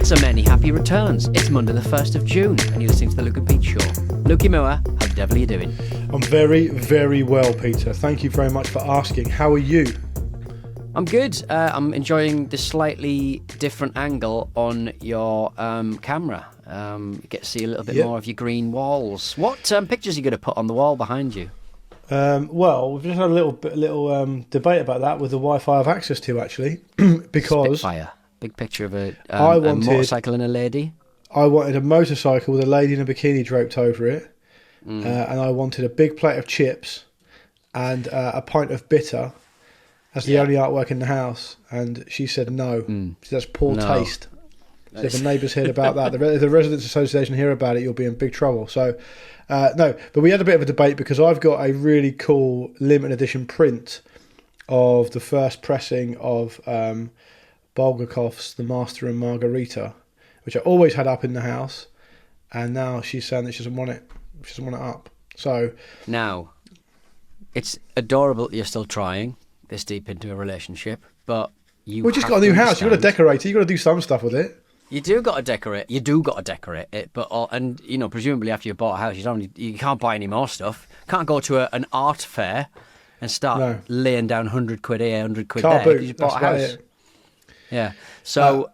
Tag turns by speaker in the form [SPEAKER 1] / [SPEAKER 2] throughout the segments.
[SPEAKER 1] It's a many happy returns. It's Monday the 1st of June and you're listening to the Luke and Pete Show. Lukey Moore, how the devil are you doing?
[SPEAKER 2] I'm very, very well, Peter. Thank you very much for asking. How are you?
[SPEAKER 1] I'm good. I'm enjoying the slightly different angle on your camera. You get to see a little bit more of your green walls. What pictures are you going to put on the wall behind you?
[SPEAKER 2] Well, we've just had a little debate about that with the Wi-Fi I have access to, actually, because
[SPEAKER 1] Spitfire. Big picture of a motorcycle and a lady.
[SPEAKER 2] I wanted a motorcycle with a lady in a bikini draped over it, and I wanted a big plate of chips and a pint of bitter as the only artwork in the house. And she said no. That's poor taste. So if the neighbours heard about that, the Residents Association hear about it, you'll be in big trouble. So, no. But we had a bit of a debate because I've got a really cool limited edition print of the first pressing of Bulgakov's The Master and Margarita, which I always had up in the house, and now she's saying that she doesn't want it. She doesn't want it up. So
[SPEAKER 1] now, it's adorable that you're still trying this deep into a relationship, but
[SPEAKER 2] we just got a new house. You've got to decorate it. You've got to do some stuff with it.
[SPEAKER 1] You do got to decorate it, but and you know, presumably after you bought a house, you can't buy any more stuff. Can't go to an art fair and start laying down 100 quid here, 100 quid there because you bought a house. It. Yeah. So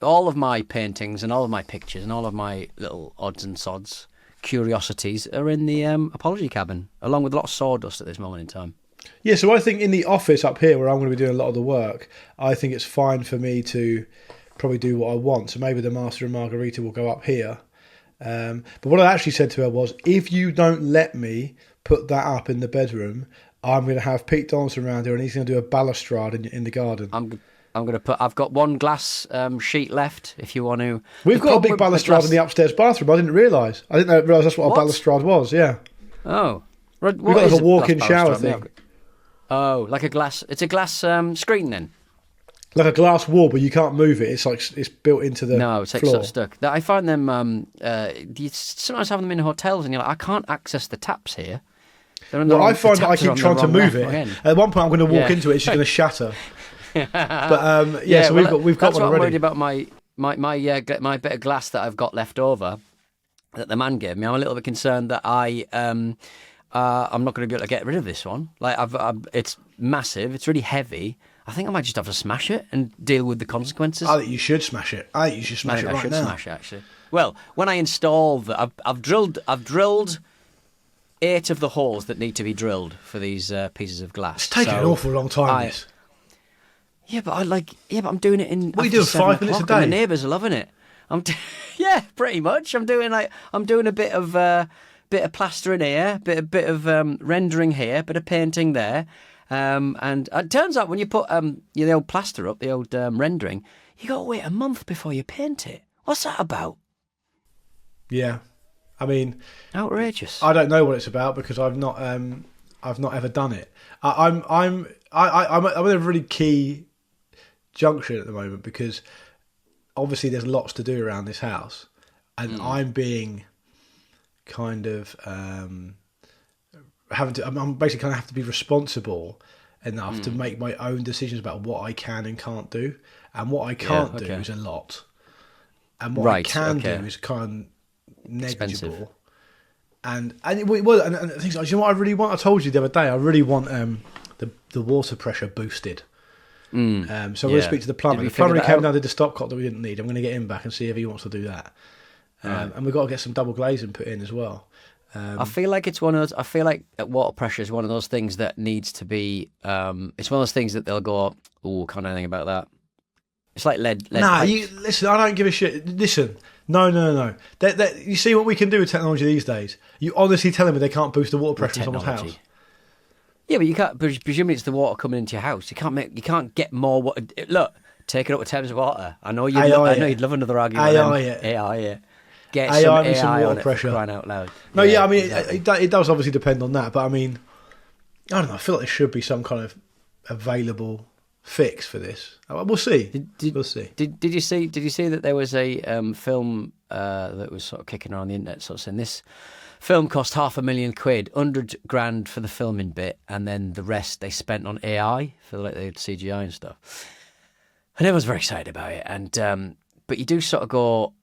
[SPEAKER 1] all of my paintings and all of my pictures and all of my little odds and sods, curiosities are in the apology cabin, along with a lot of sawdust at this moment in time.
[SPEAKER 2] Yeah, so I think in the office up here, where I'm going to be doing a lot of the work, I think it's fine for me to probably do what I want. So maybe the Master and Margarita will go up here. But what I actually said to her was, if you don't let me put that up in the bedroom, I'm going to have Pete Donaldson around here and he's going to do a balustrade in the garden.
[SPEAKER 1] I'm going to put... I've got one glass sheet left, if you want to...
[SPEAKER 2] We've got a big balustrade in the upstairs bathroom. I didn't realise. I didn't realise that's what a balustrade was, yeah.
[SPEAKER 1] Oh.
[SPEAKER 2] We've got like a walk-in shower thing.
[SPEAKER 1] Oh, like a glass... It's a glass screen, then?
[SPEAKER 2] Like a glass wall, but you can't move it. It's like it's built into the
[SPEAKER 1] No, it's like
[SPEAKER 2] floor.
[SPEAKER 1] Sort of stuck. I find them... you sometimes have them in hotels and you're like, I can't access the taps here.
[SPEAKER 2] Well, I find that I keep trying to move it. At one point I'm going to walk into it, it's just going to shatter. But so we've got one already.
[SPEAKER 1] That's what I'm worried about my bit of glass that I've got left over that the man gave me. I'm a little bit concerned that I'm not going to be able to get rid of this one. Like it's massive, it's really heavy. I think I might just have to smash it and deal with the consequences.
[SPEAKER 2] I think you should smash it. I think you should smash it right now. I should
[SPEAKER 1] smash it, actually. Well, when I install I've drilled 8 of the holes that need to be drilled for these pieces of glass.
[SPEAKER 2] It's taking an awful long time. This.
[SPEAKER 1] Yeah, but I'm doing it in.
[SPEAKER 2] What are you doing? 5 minutes a day.
[SPEAKER 1] The neighbours are loving it. Yeah, pretty much. I'm doing a bit of plastering here, bit of rendering here, bit of painting there, and it turns out when you put the old plaster up, the old rendering, you got to wait a month before you paint it. What's that about?
[SPEAKER 2] Yeah, I mean,
[SPEAKER 1] outrageous.
[SPEAKER 2] I don't know what it's about because I've not ever done it. I'm at a really key junction at the moment because obviously there's lots to do around this house, and I'm being kind of I'm basically kind of have to be responsible enough to make my own decisions about what I can and can't do, and what I can't do is a lot, and what I can do is kind of negligible. Expensive. And things like, you know what I really want? I told you the other day, I really want the water pressure boosted. So I'm going to speak to the plumber. The plumber came down, did the stopcock that we didn't need. I'm going to get him back and see if he wants to do that. And we've got to get some double glazing put in as well.
[SPEAKER 1] I feel like it's one of those. I feel like water pressure is one of those things that needs to be. It's one of those things that they'll go, "Oh, can't do anything about that." It's like lead.
[SPEAKER 2] Nah, listen. I don't give a shit. Listen, no. You see what we can do with technology these days. You honestly telling me they can't boost the water pressure in someone's house?
[SPEAKER 1] Yeah, but you can't. Presumably, it's the water coming into your house. You can't get more water. Look, take it up with Thames Water. I know you'd love another argument. AI, yeah. Get some AI on it for crying out loud.
[SPEAKER 2] No, I mean, exactly. It does obviously depend on that, but I mean, I don't know. I feel like there should be some kind of available fix for this. We'll see. We'll see.
[SPEAKER 1] Did you see that there was a film that was sort of kicking around the internet, sort of saying this film cost £500,000, 100 grand for the filming bit, and then the rest they spent on AI for like the CGI and stuff. And everyone's very excited about it. And but you do sort of go,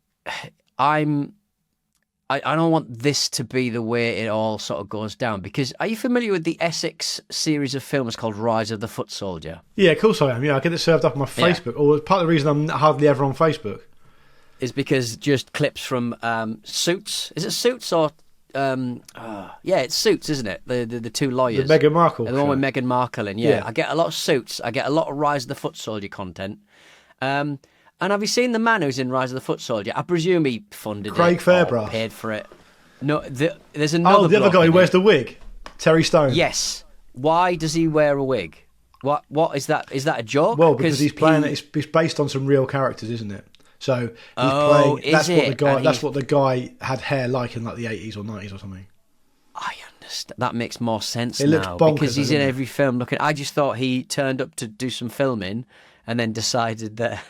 [SPEAKER 1] I don't want this to be the way it all sort of goes down. Because are you familiar with the Essex series of films called Rise of the Foot Soldier?
[SPEAKER 2] Yeah, of course I am. Yeah, I get it served up on my Facebook. Yeah. Or part of the reason I'm hardly ever on Facebook
[SPEAKER 1] is because just clips from Suits. Is it Suits or... yeah, it's Suits, isn't it? The two lawyers.
[SPEAKER 2] The Meghan Markle.
[SPEAKER 1] The one with Meghan Markle in, yeah. I get a lot of Suits. I get a lot of Rise of the Foot Soldier content. And have you seen the man who's in Rise of the Foot Soldier? I presume he funded
[SPEAKER 2] Craig Fairbrass.
[SPEAKER 1] Paid for it. No, there's another.
[SPEAKER 2] Oh, the other guy who wears the wig, Terry Stone.
[SPEAKER 1] Yes. Why does he wear a wig? What is that? Is that a joke?
[SPEAKER 2] Well, because he's playing. It's based on some real characters, isn't it? So he's playing. That's what the guy had hair like in like the 80s or 90s or something.
[SPEAKER 1] I understand. That makes more sense
[SPEAKER 2] it
[SPEAKER 1] now
[SPEAKER 2] bonkers,
[SPEAKER 1] because he's in every film. Looking, I just thought he turned up to do some filming and then decided that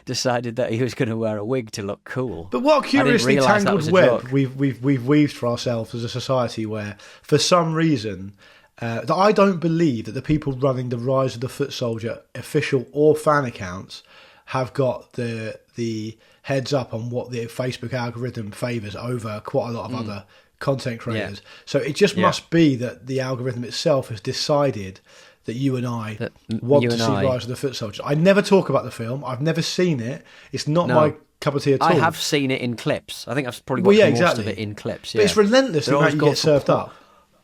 [SPEAKER 1] he was going to wear a wig to look cool.
[SPEAKER 2] But what a curiously tangled web we've weaved for ourselves as a society, where for some reason. That I don't believe that the people running the Rise of the Foot Soldier official or fan accounts have got the heads up on what the Facebook algorithm favours over quite a lot of other content creators. Yeah. So it just must be that the algorithm itself has decided that you and I want to see Rise of the Foot Soldier. I never talk about the film. I've never seen it. It's not my cup of tea at all.
[SPEAKER 1] I have seen it in clips. I think I've probably watched most of it in clips. Yeah.
[SPEAKER 2] But it's relentless the amount you get served up.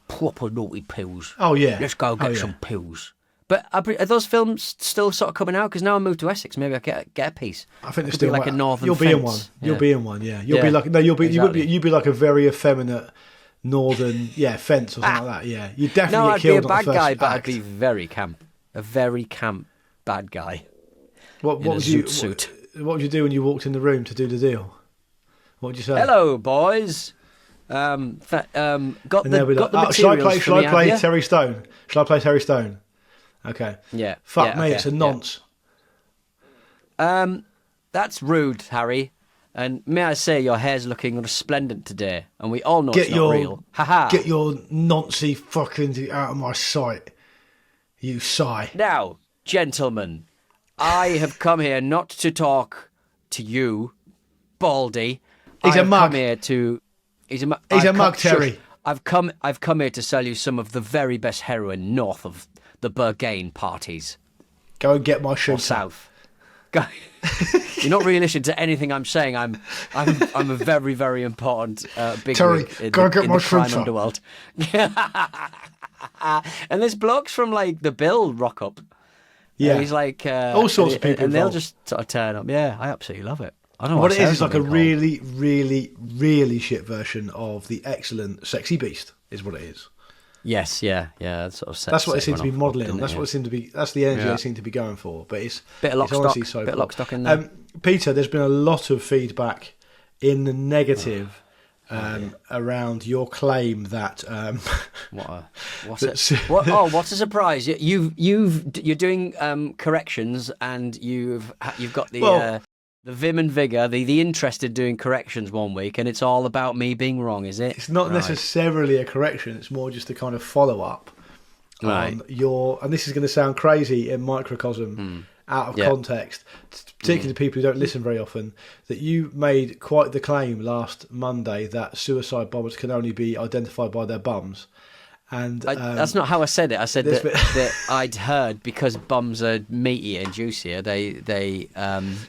[SPEAKER 1] Proper naughty pills.
[SPEAKER 2] Oh, yeah.
[SPEAKER 1] Let's go get some pills. But are those films still sort of coming out? Because now I moved to Essex, maybe I get a piece.
[SPEAKER 2] I think they're still
[SPEAKER 1] like a northern.
[SPEAKER 2] You'll be in one. You'll be in one. Yeah. You'll be like you'll be like a very effeminate northern fence or something like that. Yeah. You definitely get killed.
[SPEAKER 1] No, I'd be a bad guy, but I'd be very camp. A very camp bad guy.
[SPEAKER 2] What would you do when you walked in the room to do the deal? What would you say?
[SPEAKER 1] Hello, boys. Got the materials.
[SPEAKER 2] Shall I play Terry Stone? Shall I play Terry Stone? Okay.
[SPEAKER 1] Yeah.
[SPEAKER 2] Fuck me, it's a nonce.
[SPEAKER 1] Yeah. That's rude, Harry. And may I say, your hair's looking resplendent today, and we all know it's not real. Ha-ha.
[SPEAKER 2] Get your noncy fucking out of my sight, you sigh.
[SPEAKER 1] Now, gentlemen, I have come here not to talk to you, Baldy.
[SPEAKER 2] He's a mug.
[SPEAKER 1] He's a
[SPEAKER 2] mug, Terry.
[SPEAKER 1] I've come here to sell you some of the very best heroin north of the Burgain parties.
[SPEAKER 2] Go and get my shooter.
[SPEAKER 1] Or south. Go. You're not really listening to anything I'm saying. I'm a very, very important big
[SPEAKER 2] Terry, go and get my
[SPEAKER 1] crime
[SPEAKER 2] shooter.
[SPEAKER 1] Underworld. And there's blokes from like the Bill rock up. Yeah. And he's like
[SPEAKER 2] all sorts of people
[SPEAKER 1] and they'll just sort of turn up. Yeah, I absolutely love it. I don't know
[SPEAKER 2] what it is like a really, really, really shit version of the excellent Sexy Beast, is what it is.
[SPEAKER 1] Yes, yeah. Sort of
[SPEAKER 2] that's what it seems to be modelling on. That's what it seems to be. That's the energy they seem to be going for. But it's
[SPEAKER 1] bit of lock stock in there.
[SPEAKER 2] Peter, there's been a lot of feedback in the negative around your claim that.
[SPEAKER 1] What's a surprise! You're doing corrections, and you've got the vim and vigour, the interest in doing corrections one week, and it's all about me being wrong, is it?
[SPEAKER 2] It's not necessarily a correction, it's more just a kind of follow-up on your... And this is going to sound crazy in microcosm, out of context, particularly to people who don't listen very often, that you made quite the claim last Monday that suicide bombers can only be identified by their bums. And
[SPEAKER 1] that's not how I said it. I said that I'd heard because bums are meatier and juicier.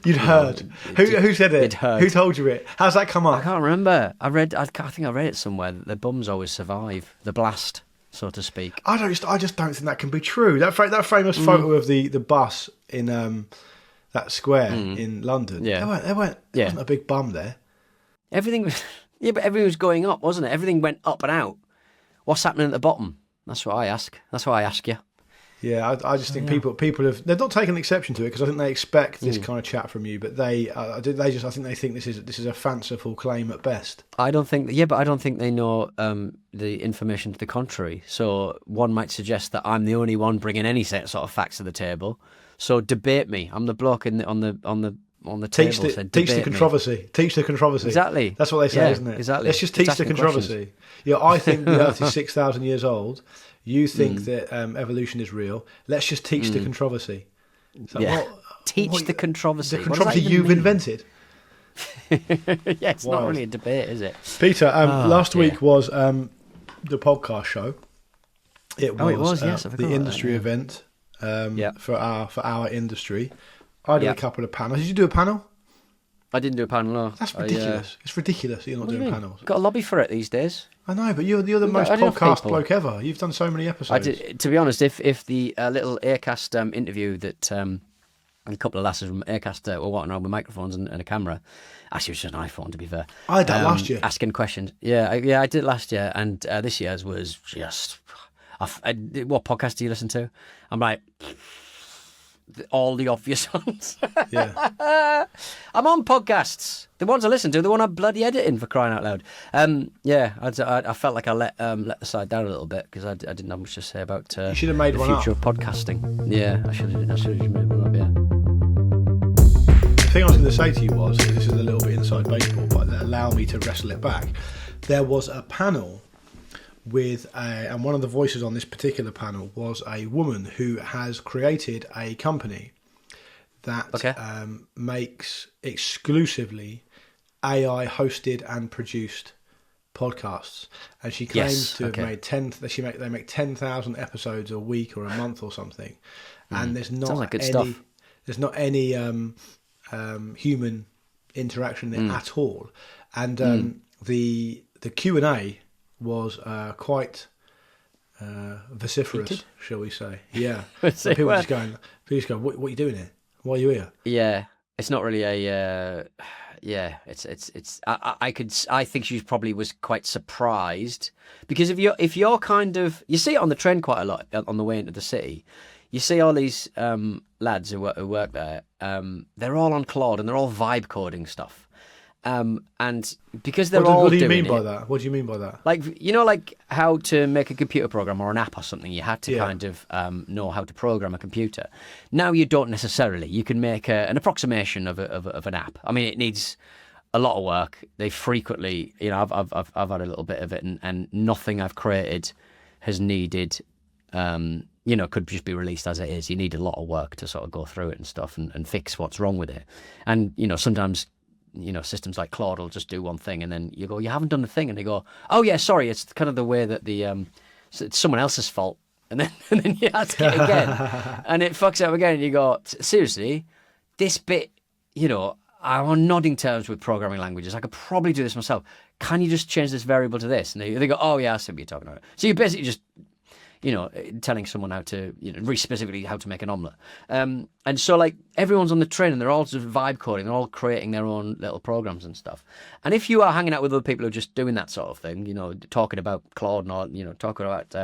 [SPEAKER 1] You'd
[SPEAKER 2] heard. Who said it? Who told you it? How's that come up?
[SPEAKER 1] I can't remember. I think I read it somewhere that the bums always survive the blast, so to speak.
[SPEAKER 2] I just don't think that can be true. That famous photo of the bus in that square in London. Yeah, there wasn't a big bum there.
[SPEAKER 1] Everything was going up, wasn't it? Everything went up and out. What's happening at the bottom? That's what I ask. That's why I ask you.
[SPEAKER 2] Yeah, I just think people they've not taken exception to it because I think they expect this kind of chat from you, but I think they think this is a fanciful claim at best.
[SPEAKER 1] I don't think they know the information to the contrary. So one might suggest that I'm the only one bringing any sort of facts to the table. So debate me. I'm the bloke on the table.
[SPEAKER 2] Teach the controversy. Teach the controversy.
[SPEAKER 1] Exactly.
[SPEAKER 2] That's what they say, isn't it?
[SPEAKER 1] Exactly.
[SPEAKER 2] Let's just teach the controversy. Yeah, I think the Earth is 6,000 years old. You think that evolution is real. Let's just teach the controversy.
[SPEAKER 1] Teach the controversy.
[SPEAKER 2] The controversy you've invented.
[SPEAKER 1] Yeah, it's not really a debate, is it?
[SPEAKER 2] Peter, last week was the podcast show. It was
[SPEAKER 1] yes, I forgot
[SPEAKER 2] the industry event for our industry. I did a couple of panels. Did you do a panel?
[SPEAKER 1] I didn't do a panel, no.
[SPEAKER 2] That's ridiculous. It's ridiculous that you're not doing panels.
[SPEAKER 1] Got a lobby for it these days.
[SPEAKER 2] I know, but you're the most podcast bloke ever. You've done so many episodes.
[SPEAKER 1] To be honest, if the little Aircast interview that a couple of lasses from Aircast were walking around with microphones and a camera, actually it was just an iPhone, to be fair.
[SPEAKER 2] I did that last year.
[SPEAKER 1] Asking questions. I did it last year, and this year's was just... what podcast do you listen to? I'm like... all the obvious ones.
[SPEAKER 2] Yeah.
[SPEAKER 1] I'm on podcasts. The ones I listen to, the one I'm bloody editing, for crying out loud. I felt like I let the side down a little bit because I didn't have much to say about
[SPEAKER 2] you should have made
[SPEAKER 1] the
[SPEAKER 2] one
[SPEAKER 1] future
[SPEAKER 2] up.
[SPEAKER 1] of podcasting. Yeah, I should have just made one up, yeah.
[SPEAKER 2] The thing I was going to say to you was, this is a little bit inside baseball, but allow me to wrestle it back. There was a panel and one of the voices on this particular panel was a woman who has created a company that makes exclusively AI hosted and produced podcasts, and she claims to have made they make 10,000 episodes a week or a month or something, and there's not any human interaction there at all, and the Q&A was quite vociferous, shall we say? Yeah, people just going, "What are you doing here? Why are you here?"
[SPEAKER 1] Yeah, it's not really a. It's. I think she probably was quite surprised because if you're kind of, you see it on the train quite a lot on the way into the city. You see all these lads who work there. They're all on Claude and they're all vibe coding stuff. And because they're all
[SPEAKER 2] what do you
[SPEAKER 1] doing
[SPEAKER 2] mean by that? What do you mean by that?
[SPEAKER 1] Like, you know, like how to make a computer program or an app or something, you had to kind of know how to program a computer. Now you don't necessarily. You can make an approximation of an app. I mean, it needs a lot of work. They frequently, you know, I've had a little bit of it, and nothing I've created has needed, you know, could just be released as it is. You need a lot of work to sort of go through it and stuff and fix what's wrong with it. And, you know, sometimes, you know, systems like Claude will just do one thing and then you go, you haven't done the thing, and they go, oh yeah, sorry, it's kind of the way that it's someone else's fault, and then you ask it again and it fucks up again, and you go, seriously, this bit, you know, I'm on nodding terms with programming languages, I could probably do this myself, can you just change this variable to this? And they go, oh yeah, I see what you're talking about. So you basically just, you know, telling someone how to, you know, very specifically how to make an omelette. And so, like, everyone's on the train and they're all just vibe coding, they're all creating their own little programs and stuff. And if you are hanging out with other people who are just doing that sort of thing, you know, talking about Claude and all, you know, talking about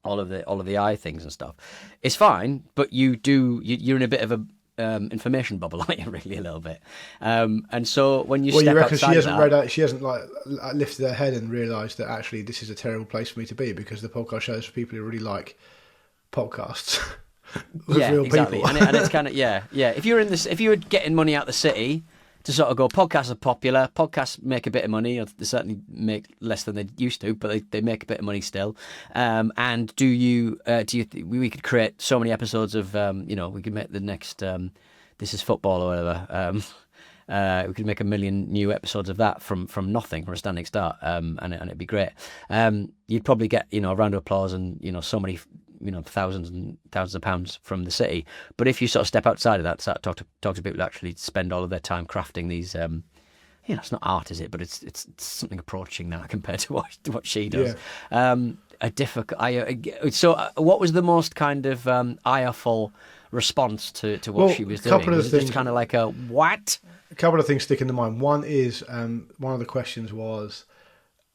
[SPEAKER 1] all of the AI things and stuff, it's fine, but you're in a bit of a information bubble, aren't you, really, a little bit? And so when you step outside
[SPEAKER 2] she hasn't like lifted her head and realised that actually this is a terrible place for me to be, because the podcast shows for people who really like podcasts with real people.
[SPEAKER 1] and it's kind of if you were getting money out the city to sort of go, podcasts are popular, podcasts make a bit of money, or they certainly make less than they used to, but they make a bit of money still. And do you we could create so many episodes of, you know, we could make the next This Is Football or whatever. We could make 1 million new episodes of that from nothing, from a standing start, and it'd be great. You'd probably get, you know, a round of applause and, you know, so many, you know, thousands and thousands of pounds from the city. But if you sort of step outside of that, start talk to people who actually spend all of their time crafting these, you know, it's not art, is it? But it's something approaching that compared to what she does. Yeah. So what was the most kind of ireful response to what she was doing? Was it just kind of like a what?
[SPEAKER 2] A couple of things stick in the mind. One is, one of the questions was,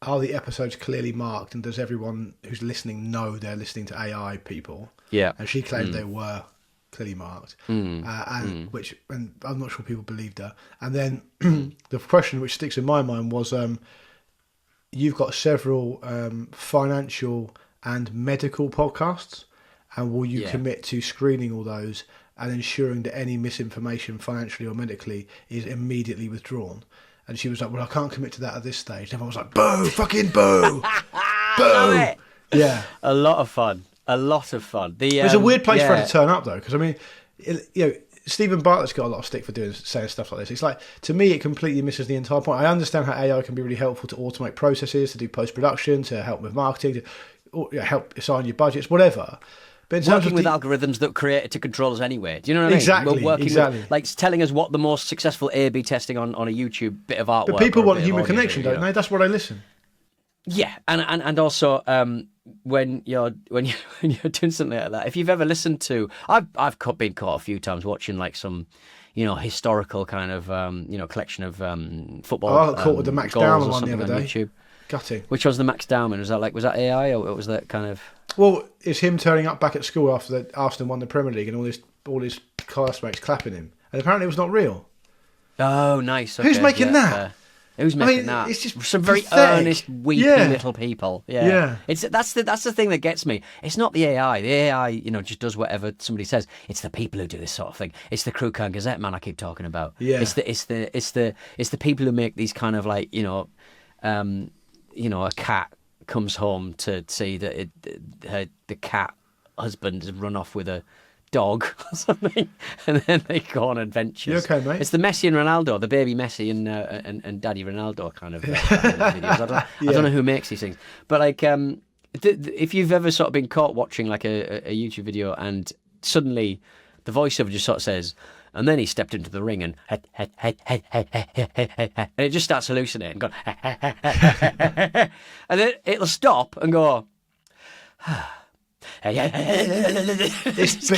[SPEAKER 2] are the episodes clearly marked, and does everyone who's listening know they're listening to AI people? Yeah. And she claimed they were clearly marked, and I'm not sure people believed her. And then the question which sticks in my mind was, you've got several financial and medical podcasts, and will you commit to screening all those and ensuring that any misinformation financially or medically is immediately withdrawn? And she was like, well, I can't commit to that at this stage. And everyone was like, boo, fucking boo, boo. Yeah.
[SPEAKER 1] A lot of fun. It's
[SPEAKER 2] a weird place for her to turn up, though, because, I mean, you know, Stephen Bartlett's got a lot of stick for saying stuff like this. It's like, to me, it completely misses the entire point. I understand how AI can be really helpful to automate processes, to do post-production, to help with marketing, to help assign your budgets, whatever. But in terms
[SPEAKER 1] working with algorithms that created to control us anyway. Do you know what I mean?
[SPEAKER 2] Exactly.
[SPEAKER 1] We're working with, like, telling us what the most successful A/B testing on a YouTube bit of artwork.
[SPEAKER 2] But people want human connection, don't they? That's why they listen.
[SPEAKER 1] Yeah, and also when you're doing something like that, if you've ever listened to, I've been caught a few times watching like some, historical kind of collection of football.
[SPEAKER 2] Oh, I got caught with the Max Dowman one the other day.
[SPEAKER 1] YouTube.
[SPEAKER 2] Gutting.
[SPEAKER 1] Which was the Max Dowman? Was that AI or was that kind of?
[SPEAKER 2] Well, it's him turning up back at school after Arsenal won the Premier League and all his classmates clapping him, and apparently it was not real.
[SPEAKER 1] Oh, nice. Okay.
[SPEAKER 2] Who's making that?
[SPEAKER 1] Who's making that?
[SPEAKER 2] It's just
[SPEAKER 1] some very
[SPEAKER 2] pathetic.
[SPEAKER 1] earnest, weepy little people. Yeah.
[SPEAKER 2] Yeah.
[SPEAKER 1] That's the thing that gets me. It's not the AI. The AI, just does whatever somebody says. It's the people who do this sort of thing. It's the Crew Can Gazette man I keep talking about.
[SPEAKER 2] Yeah.
[SPEAKER 1] It's the people who make these kind of like a cat comes home to see that the cat husband has run off with a dog or something, and then they go on adventures.
[SPEAKER 2] You okay, mate?
[SPEAKER 1] It's the Messi and Ronaldo, the baby Messi and Daddy Ronaldo kind of videos. I don't know who makes these things, but like if you've ever sort of been caught watching like a YouTube video and suddenly the voiceover just sort of says, and then he stepped into the ring and and it just starts hallucinating, going and then it'll stop and go.
[SPEAKER 2] It's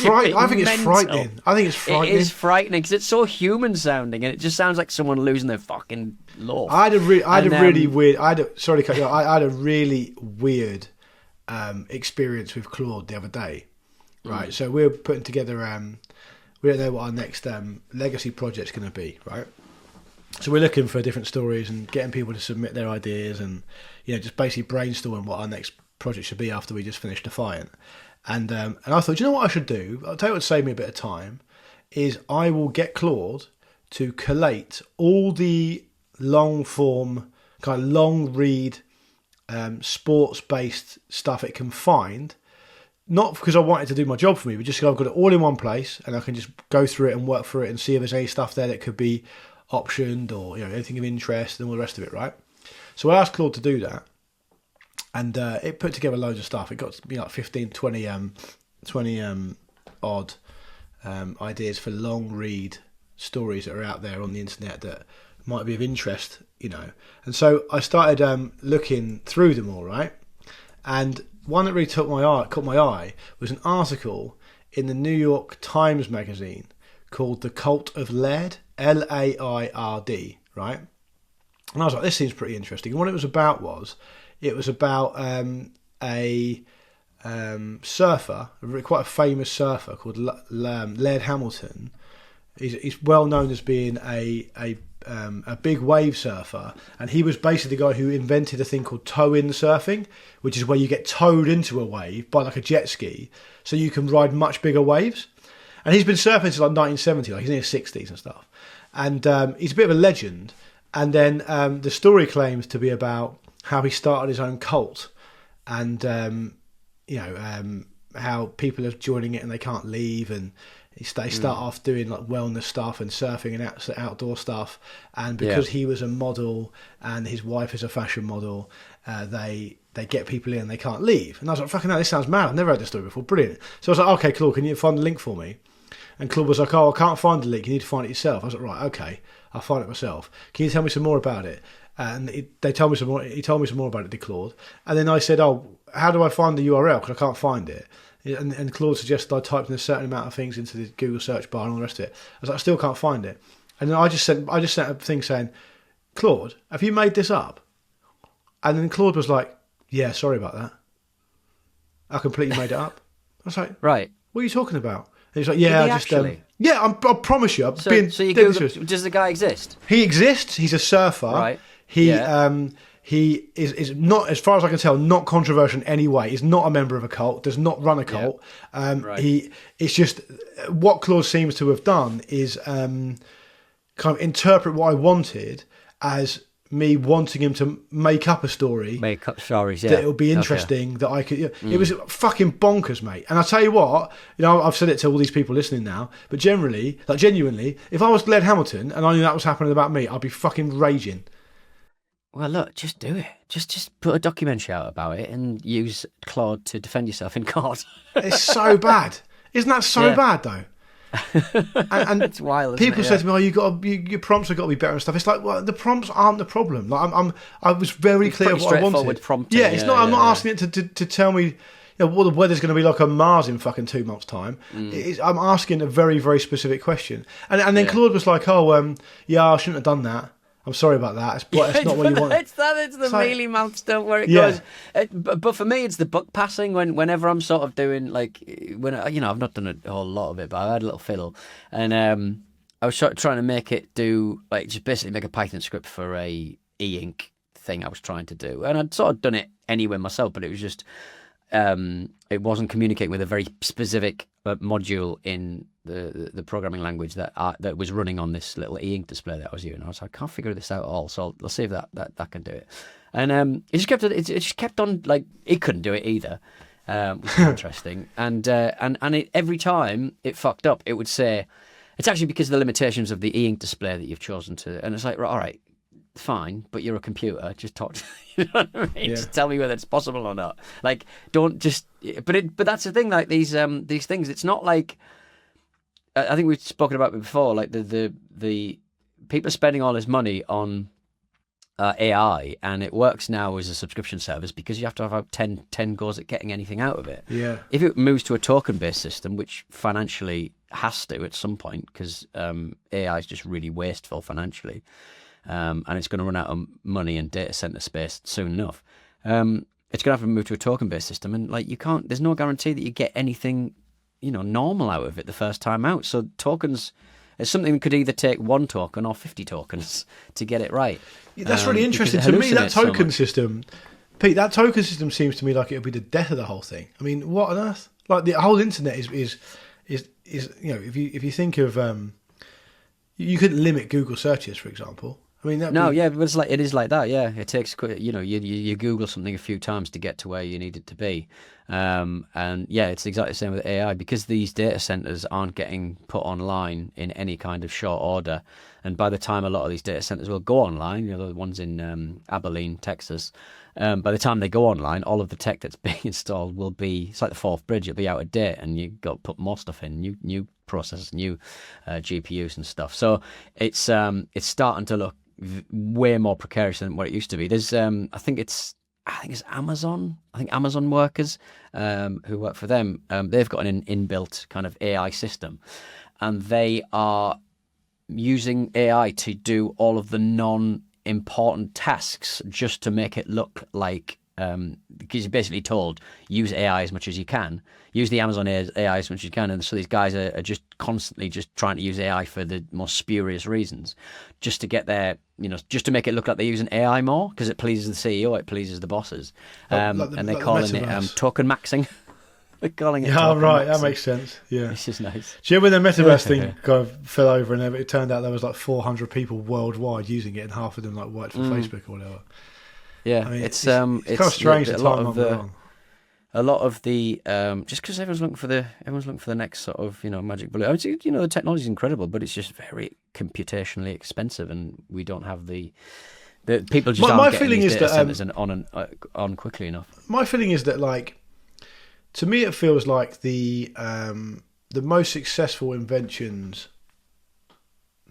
[SPEAKER 2] frightening. I think it's frightening.
[SPEAKER 1] It is frightening because it's so human sounding and it just sounds like someone losing their fucking law.
[SPEAKER 2] I had a really weird experience with Claude the other day. Right, so we're putting together. We don't know what our next legacy project's going to be. Right, so we're looking for different stories and getting people to submit their ideas and just basically brainstorming what our next project should be after we just finished Defiant. And I thought, you know what I should do? I'll tell you what would save me a bit of time is I will get Claude to collate all the long form, kind of long read, sports based stuff it can find. Not because I want it to do my job for me, but just because I've got it all in one place and I can just go through it and work through it and see if there's any stuff there that could be optioned or anything of interest and all the rest of it, right? So I asked Claude to do that. And it put together loads of stuff. It got like 15, 20 odd ideas for long read stories that are out there on the internet that might be of interest, And so I started looking through them all, right? And one that really caught my eye was an article in the New York Times magazine called "The Cult of Laird," Laird, right? And I was like, this seems pretty interesting. And what it was about a surfer, quite a famous surfer called Laird Hamilton. He's well known as being a big wave surfer, and he was basically the guy who invented a thing called tow-in surfing, which is where you get towed into a wave by like a jet ski, so you can ride much bigger waves. And he's been surfing since like 1970, like he's in his 60s and stuff. And he's a bit of a legend. And then the story claims to be about how he started his own cult, and how people are joining it and they can't leave, and they start off doing like wellness stuff and surfing and outdoor stuff, and because he was a model and his wife is a fashion model, they get people in and they can't leave. And I was like, fucking hell, this sounds mad. I've never heard this story before. Brilliant. So I was like, okay, Claude, can you find the link for me? And Claude was like, oh, I can't find the link, you need to find it yourself. I was like, right, okay, I'll find it myself. Can you tell me some more about it? And they told me some more. He told me some more about it, did Claude? And then I said, "Oh, how do I find the URL? Because I can't find it." And Claude suggested I typed in a certain amount of things into the Google search bar and all the rest of it. I was like, I still can't find it. And then I just sent a thing saying, "Claude, have you made this up?" And then Claude was like, "Yeah, sorry about that. I completely made it up." I was like,
[SPEAKER 1] "Right,
[SPEAKER 2] what are you talking about?" And he's like, "Yeah, I just I promise you,
[SPEAKER 1] So you Googled, does the guy exist?
[SPEAKER 2] He exists. He's a surfer.
[SPEAKER 1] Right.
[SPEAKER 2] He is not, as far as I can tell, not controversial in any way. He's not a member of a cult. Does not run a cult. It's just what Claude seems to have done is kind of interpret what I wanted as me wanting him to make up a story.
[SPEAKER 1] Make up stories, yeah.
[SPEAKER 2] That it would be interesting, that I could... It was fucking bonkers, mate. And I tell you what, I've said it to all these people listening now, but generally, like genuinely, if I was Glenn Hamilton and I knew that was happening about me, I'd be fucking raging.
[SPEAKER 1] Well, look, just do it. Just put a documentary out about it and use Claude to defend yourself in court.
[SPEAKER 2] It's so bad. Isn't that so bad, though? And
[SPEAKER 1] it's wild.
[SPEAKER 2] People say to me, your prompts have got to be better and stuff. It's like, well, the prompts aren't the problem. Like I was very clear of what I wanted.
[SPEAKER 1] Prompting,
[SPEAKER 2] it's not. I'm not asking it to tell me what the weather's going to be like on Mars in fucking 2 months' time. I'm asking a very, very specific question. And then Claude was like, I shouldn't have done that. I'm sorry about that. It's not what you want.
[SPEAKER 1] It's the mealy mouth stuff where it goes. But for me, it's the buck passing. Whenever I'm sort of doing I've not done a whole lot of it, but I had a little fiddle, and I was trying to make it do just basically make a Python script for a e-ink thing I was trying to do, and I'd sort of done it anyway myself, but it was just it wasn't communicating with a very specific module in the programming language that was running on this little e-ink display that I was using. I was like, I can't figure this out at all, so I'll see if that can do it. And it just kept on, like, it couldn't do it either, which was interesting. And every time it fucked up, it would say, it's actually because of the limitations of the e-ink display that you've chosen to. And it's like, all right, fine, but you're a computer. Just talk to you know what I mean? Yeah. Just tell me whether it's possible or not. Like, don't just. But that's the thing. Like these things. It's not like. I think we've spoken about it before. Like the people are spending all this money on AI, and it works now as a subscription service because you have to have about 10 goes at getting anything out of it.
[SPEAKER 2] Yeah.
[SPEAKER 1] If it moves to a token-based system, which financially has to at some point, because AI is just really wasteful financially. And it's going to run out of money and data center space soon enough. It's going to have to move to a token-based system, and like there's no guarantee that you get anything, normal out of it the first time out. So tokens, it's something that could either take 1 token or 50 tokens to get it right.
[SPEAKER 2] Yeah, that's really interesting to me. That token system, Pete. That token system seems to me like it would be the death of the whole thing. I mean, what on earth? Like the whole internet is if you think of you couldn't limit Google searches, for example. I mean, but it is like that. Yeah, it takes you Google something a few times to get to where you need it to be, and it's exactly the same with AI because these data centers aren't getting put online in any kind of short order, and by the time a lot of these data centers will go online, the ones in Abilene, Texas, by the time they go online, all of the tech that's being installed will be it's like the Forth Bridge, it'll be out of date, and you've got to put more stuff in, new processors, new GPUs and stuff. So it's starting to look way more precarious than what it used to be. There's I think it's Amazon. I think Amazon workers who work for them, they've got an inbuilt kind of AI system, and they are using AI to do all of the non-important tasks just to make it look like because you're basically told use AI as much as you can, use the Amazon AI as much as you can, and so these guys are just constantly just trying to use AI for the most spurious reasons, just to get their, just to make it look like they're using AI more because it pleases the CEO, it pleases the bosses, and they're calling it token maxing. They're calling it. Oh, right,
[SPEAKER 1] maxing.
[SPEAKER 2] That makes sense. Yeah,
[SPEAKER 1] it's just nice.
[SPEAKER 2] Do you know when the metaverse thing kind of fell over and it turned out there was like 400 people worldwide using it, and half of them like worked for Facebook or whatever.
[SPEAKER 1] Yeah,
[SPEAKER 2] I mean,
[SPEAKER 1] it's kind
[SPEAKER 2] of strange.
[SPEAKER 1] A lot of the just because everyone's looking for the next sort of magic bullet. I mean, the technology is incredible, but it's just very computationally expensive, and we don't have the people just aren't getting these data centers on quickly enough. My
[SPEAKER 2] feeling is that, like, to me, it feels like the most successful inventions,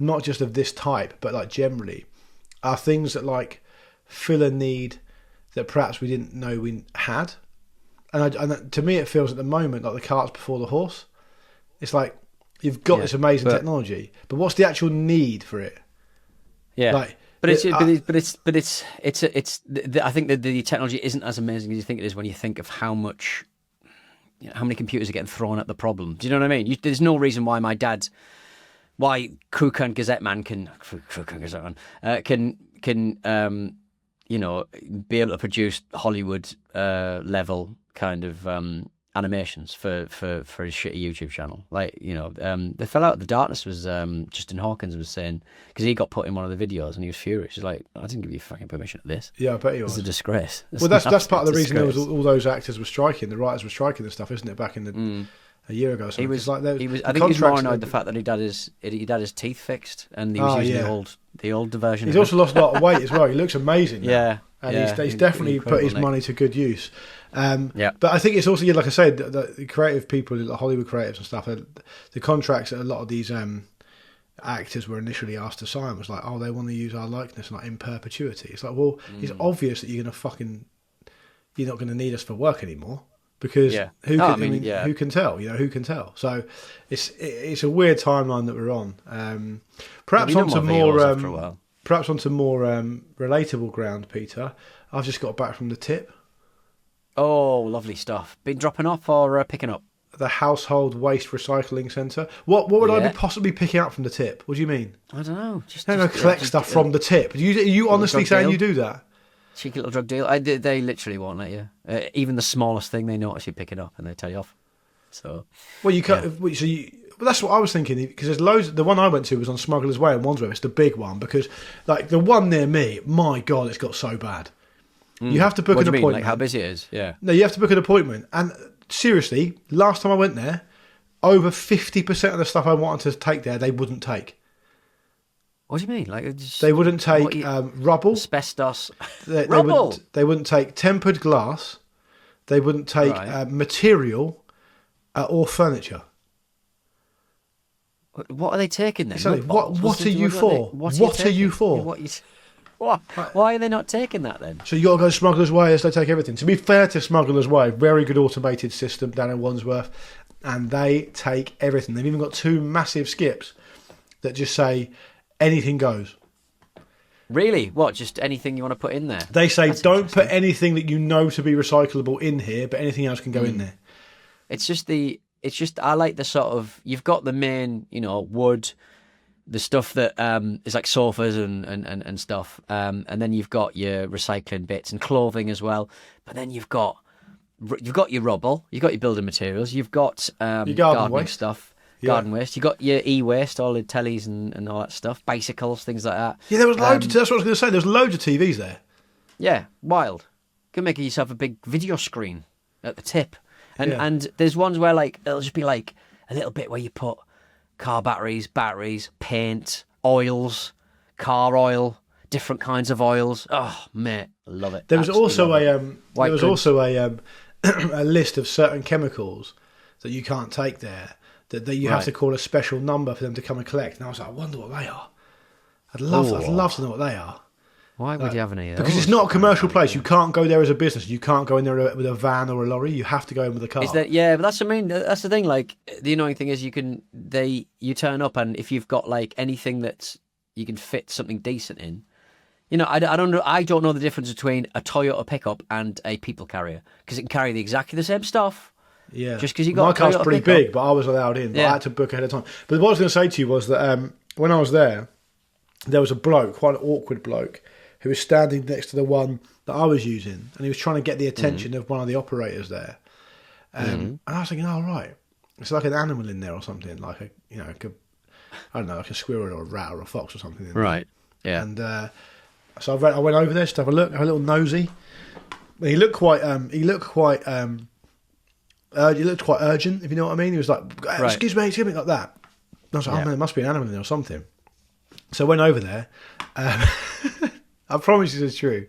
[SPEAKER 2] not just of this type, but like generally, are things that like fill a need that perhaps we didn't know we had. And to me, it feels at the moment like the cart's before the horse. It's like you've got this amazing technology, but what's the actual need for it? Yeah, like, I think that the technology isn't as amazing as you think it is when you think of how much, how many computers are getting thrown at the problem. Do you know what I mean? There's no reason why why Kukan Gazette Man can be able to produce Hollywood level kind of
[SPEAKER 1] animations for his shitty YouTube channel. Like, you know, the fell out of the darkness was Justin Hawkins was saying, because he got put in one of the videos and he was furious. He's like, I didn't give you fucking permission for this.
[SPEAKER 2] Yeah, I bet he was.
[SPEAKER 1] It's a disgrace.
[SPEAKER 2] Well, that's part of the reason there was all those actors were striking, the writers were striking and stuff, isn't it? Back in the a year ago, or something.
[SPEAKER 1] He was
[SPEAKER 2] like
[SPEAKER 1] I think he was more annoyed the fact that he'd had his teeth fixed and he was using the old version.
[SPEAKER 2] He's also lost a lot of weight as well. He looks amazing now.
[SPEAKER 1] Yeah.
[SPEAKER 2] And he's definitely put his money to good use.
[SPEAKER 1] Yeah.
[SPEAKER 2] But I think it's also, like I said, the creative people, the Hollywood creatives and stuff, the contracts that a lot of these actors were initially asked to sign was like, oh, they want to use our likeness like in perpetuity. It's like, well, it's obvious that you're not going to need us for work anymore. Because who can tell? You know, who can tell? So it's a weird timeline that we're on. Perhaps onto more relatable ground, Peter. I've just got back from the tip.
[SPEAKER 1] Oh, lovely stuff. Been dropping off or picking up?
[SPEAKER 2] The Household Waste Recycling Centre. What would I be possibly picking up from the tip? What do you mean?
[SPEAKER 1] I don't know.
[SPEAKER 2] Collect stuff from the tip. Are you honestly saying deal? You do that?
[SPEAKER 1] Cheeky little drug deal. They literally won't let you. Even the smallest thing, they notice you pick it up and they tell you off. So,
[SPEAKER 2] well, you can't. Well, that's what I was thinking, because there's loads. The one I went to was on Smuggler's Way in Wandsworth. It's the big one, because like the one near me, my God, it's got so bad. You have to book an appointment.
[SPEAKER 1] Like how busy it is? Yeah.
[SPEAKER 2] No, you have to book an appointment. And seriously, last time I went there, over 50% of the stuff I wanted to take there, they wouldn't take.
[SPEAKER 1] What do you mean? Like
[SPEAKER 2] they wouldn't take rubble,
[SPEAKER 1] asbestos,
[SPEAKER 2] rubble. They wouldn't take tempered glass. They wouldn't take material or furniture.
[SPEAKER 1] What are they taking then?
[SPEAKER 2] Exactly. What are you for? What are you for?
[SPEAKER 1] What? Why are they not taking that then?
[SPEAKER 2] So you got to go to Smuggler's Way as they take everything. To be fair to Smuggler's Way, very good automated system down in Wandsworth, and they take everything. They've even got 2 massive skips that just say anything goes.
[SPEAKER 1] Really? What? Just anything you want to put in there?
[SPEAKER 2] They say don't put anything that you know to be recyclable in here, but anything else can go in there.
[SPEAKER 1] It's just I like the sort of, you've got the main, you know, wood, the stuff that is like sofas and stuff, and then you've got your recycling bits and clothing as well. But then you've got your rubble, you've got your building materials, you've got your gardening waste stuff, garden waste. You've got your e-waste, all the tellies and all that stuff, bicycles, things like that.
[SPEAKER 2] Yeah, there was loads. That's what I was going to say. There's loads of TVs there.
[SPEAKER 1] Yeah, wild. You can make yourself a big video screen at the tip, and there's ones where like it'll just be like a little bit where you put car batteries, paint, oils, car oil, different kinds of oils. Oh, mate, I love it.
[SPEAKER 2] There was also a list of certain chemicals that you can't take there, that you have to call a special number for them to come and collect. And I was like, I wonder what they are. I'd love to know what they are.
[SPEAKER 1] Why would you have any of those?
[SPEAKER 2] Because it's not a commercial place. You can't go there as a business. You can't go in there with a van or a lorry. You have to go in with a car.
[SPEAKER 1] But that's the thing. Like, the annoying thing is you turn up, and if you've got like anything that you can fit something decent in, you know, I don't know the difference between a Toyota pickup and a people carrier, because it can carry exactly the same stuff.
[SPEAKER 2] Yeah.
[SPEAKER 1] Just because you got
[SPEAKER 2] my car's pretty big, but I was allowed in. But I had to book ahead of time. But what I was going to say to you was that when I was there was a bloke, quite an awkward bloke, who was standing next to the one that I was using, and he was trying to get the attention of one of the operators there. And I was thinking, oh, right, it's like an animal in there or something, like like a squirrel or a rat or a fox or something in there.
[SPEAKER 1] Right, yeah.
[SPEAKER 2] And so I went over there just to have a look, have a little nosy. He looked quite urgent, if you know what I mean. He was like, excuse me, like that. And I was like, oh man, there must be an animal in there or something. So I went over there. I promise you it's true.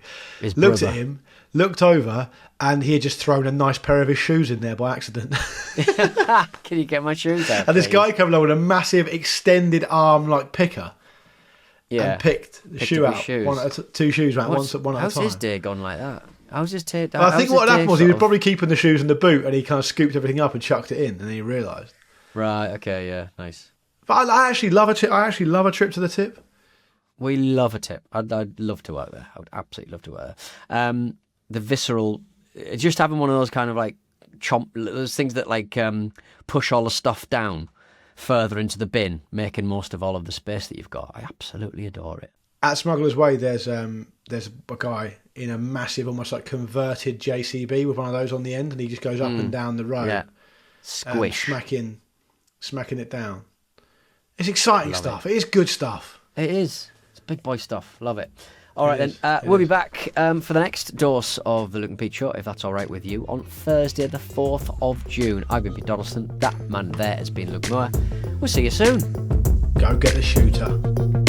[SPEAKER 2] Looked at him, looked over, and he had just thrown a nice pair of his shoes in there by accident.
[SPEAKER 1] Can you get my shoes out?
[SPEAKER 2] And this guy came along with a massive extended arm like picker.
[SPEAKER 1] Yeah.
[SPEAKER 2] And picked the shoe out. Two shoes out, one at a time.
[SPEAKER 1] How's his day gone like that? I
[SPEAKER 2] think what happened was he was probably keeping the shoes in the boot, and he kind of scooped everything up and chucked it in, and then he realised.
[SPEAKER 1] Right, okay, yeah, nice.
[SPEAKER 2] But I actually love a tip. I actually love a trip to the tip.
[SPEAKER 1] We love a tip. I'd love to work there. I would absolutely love to work there. The visceral, just having one of those kind of like those things that like push all the stuff down further into the bin, making most of all of the space that you've got. I absolutely adore it.
[SPEAKER 2] At Smuggler's Way, there's there's a guy in a massive, almost like converted JCB with one of those on the end, and he just goes up and down the road.
[SPEAKER 1] Yeah. Squish.
[SPEAKER 2] Smacking it down. It's exciting stuff. It is good stuff.
[SPEAKER 1] It is. It's big boy stuff. Love it. All right, then. We'll be back for the next dose of the Luke and Pete Show, if that's all right with you, on Thursday, the 4th of June. I've been Pete Donaldson. That man there has been Luke Moore. We'll see you soon.
[SPEAKER 2] Go get the shooter.